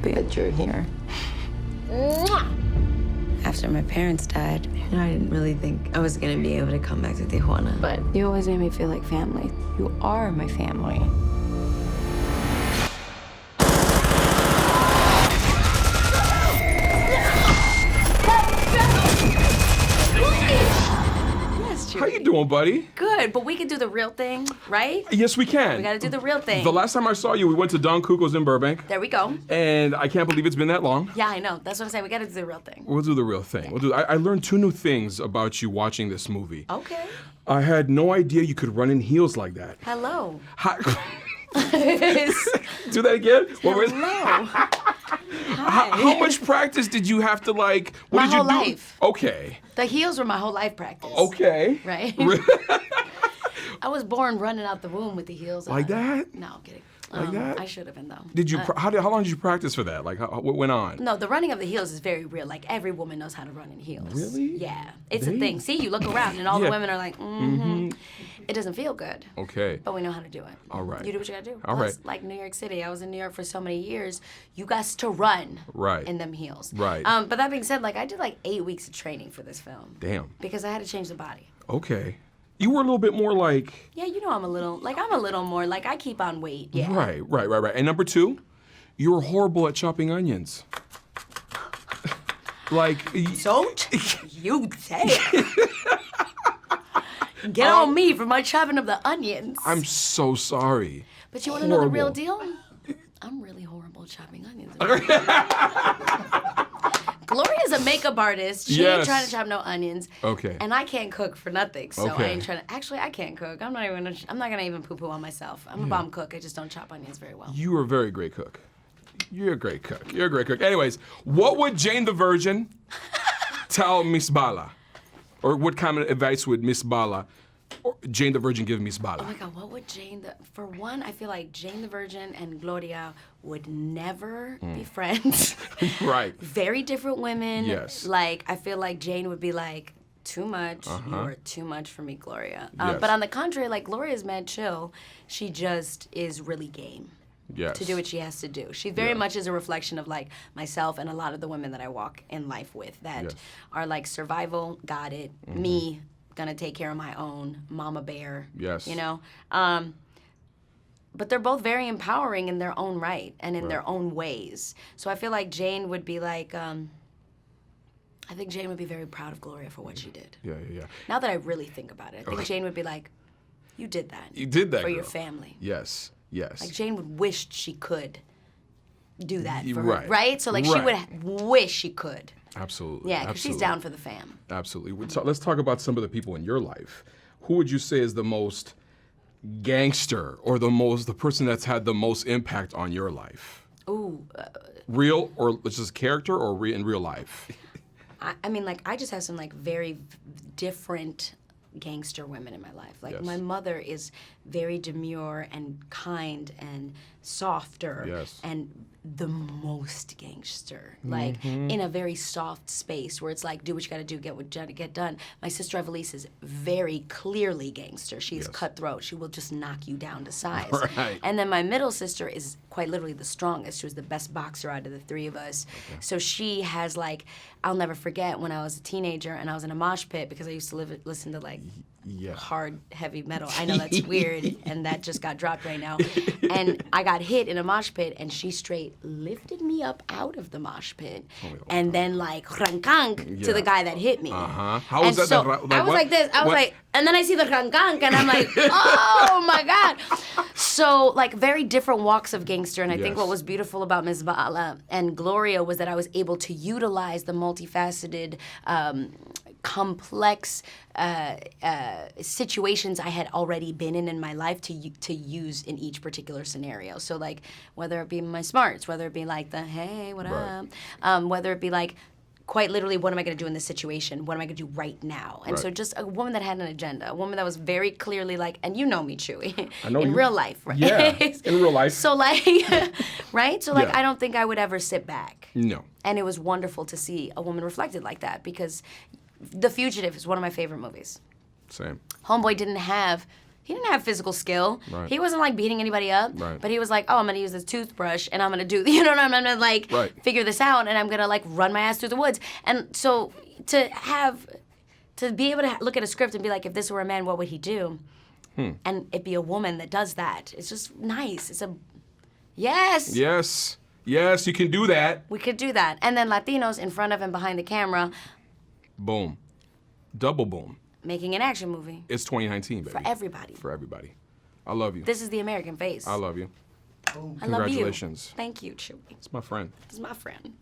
happy that you're here. After my parents died, I didn't really think I was gonna be able to come back to Tijuana. But you always made me feel like family. You are my family. How you doing, buddy? Good, but we can do the real thing, right? Yes, we can. We gotta do the real thing. The last time I saw you, we went to Don Cuco's in Burbank. There we go. And I can't believe it's been that long. Yeah, I know. That's what I'm saying. We gotta do the real thing. We'll do the real thing. I learned 2 new things about you watching this movie. Okay. I had no idea you could run in heels like that. Hello. Hi. Do that again? Hello. How much practice did you have to like? What My did you whole do? life. Okay. The heels were my whole life practice. Okay. Right? I was born running out the womb with the heels Like on. that? No, I'm kidding. Like that? I should have been, though. Did you? How long did you practice for that? Like, what went on? No, the running of the heels is very real. Like, every woman knows how to run in heels. Really? Yeah. It's a thing. See, you look around and all Yeah. the women are like, mm-hmm. It doesn't feel good. Okay. But we know how to do it. All right. You do what you gotta do. All Plus, right. like New York City, I was in New York for so many years. You got to run in them heels. Right. But that being said, like I did like 8 weeks of training for this film. Damn. Because I had to change the body. Okay. You were a little bit more like. Yeah, you know I'm a little more like I keep on weight. Yeah. Right. And number 2, you were horrible at chopping onions. Like. Don't you say. Get on me for my chopping of the onions. I'm so sorry. But you want to know the real deal? I'm really horrible at chopping onions. Gloria's a makeup artist. She ain't trying to chop no onions. Okay. And I can't cook for nothing, so Okay. I ain't trying to. Actually, I can't cook. I'm not gonna even poo-poo on myself. I'm a bomb cook. I just don't chop onions very well. You are a very great cook. You're a great cook. Anyways, what would Jane the Virgin tell Miss Bala? Or what kind of advice would Miss Bala or Jane the Virgin give Miss Bala? Oh my God, what would for one, I feel like Jane the Virgin and Gloria would never be friends. Right. Very different women. Yes. Like, I feel like Jane would be like, too much. You are too much for me, Gloria. Yes. But on the contrary, like, Gloria's mad chill. She just is really game. Yes. To do what she has to do. She very much is a reflection of like myself and a lot of the women that I walk in life with that are like survival, got it, me, gonna take care of my own, mama bear. Yes. You know? But they're both very empowering in their own right and in their own ways. So I feel like Jane would be like, I think Jane would be very proud of Gloria for what she did. Yeah. Now that I really think about it, I think Jane would be like, you did that. You did that, for girl. your family. Yes. Like Jane would wish she could do that for Right. her, right? So like she would wish she could. Absolutely. Yeah, because she's down for the fam. Absolutely. Let's talk about some of the people in your life. Who would you say is the most gangster or the person that's had the most impact on your life? Ooh. Real or just character or in real life? I mean, like I just have some like very different gangster women in my life. Like my mother is very demure and kind and softer and the most gangster. Like in a very soft space where it's like do what you gotta do, get what you gotta get done. My sister Evelise is very clearly gangster. She's cutthroat. She will just knock you down to size. Right. And then my middle sister is quite literally the strongest. She was the best boxer out of the 3 of us. So she has like, I'll never forget when I was a teenager and I was in a mosh pit because I used to listen to like hard, heavy metal. I know that's weird and that just got dropped right now. And I got hit in a mosh pit and she straight lifted me up out of the mosh pit and then like rankang to the guy that hit me. How was that? So I was like this. I was like, and then I see the rankang and I'm like, oh my God. So like very different walks of gangster. And I think what was beautiful about Miss Bala and Gloria was that I was able to utilize the multifaceted, complex situations I had already been in my life to use in each particular scenario. So like whether it be my smarts, whether it be like the hey, what up, whether it be like quite literally, what am I going to do in this situation? What am I going to do right now? And so just a woman that had an agenda, a woman that was very clearly like, and you know me, Chuey, I know in you. real life, right? Yeah, in real life. So like, right? So like, I don't think I would ever sit back. No. And it was wonderful to see a woman reflected like that because The Fugitive is one of my favorite movies. Same. Homeboy didn't have He didn't have physical skill. Right. He wasn't like beating anybody up. Right. But he was like, oh, I'm gonna use this toothbrush and I'm gonna do, you know what I'm gonna like Right. figure this out and I'm gonna like run my ass through the woods. And so to be able to look at a script and be like, if this were a man, what would he do? And it be a woman that does that. It's just nice. It's a, yes. Yes. Yes, you can do that. We could do that. And then Latinos in front of and behind the camera Boom. Double boom. making an action movie. It's 2019, baby. For everybody. For everybody. I love you. This is the American face. I love you. I love you. Congratulations. Thank you, Chuey. It's my friend. This is my friend.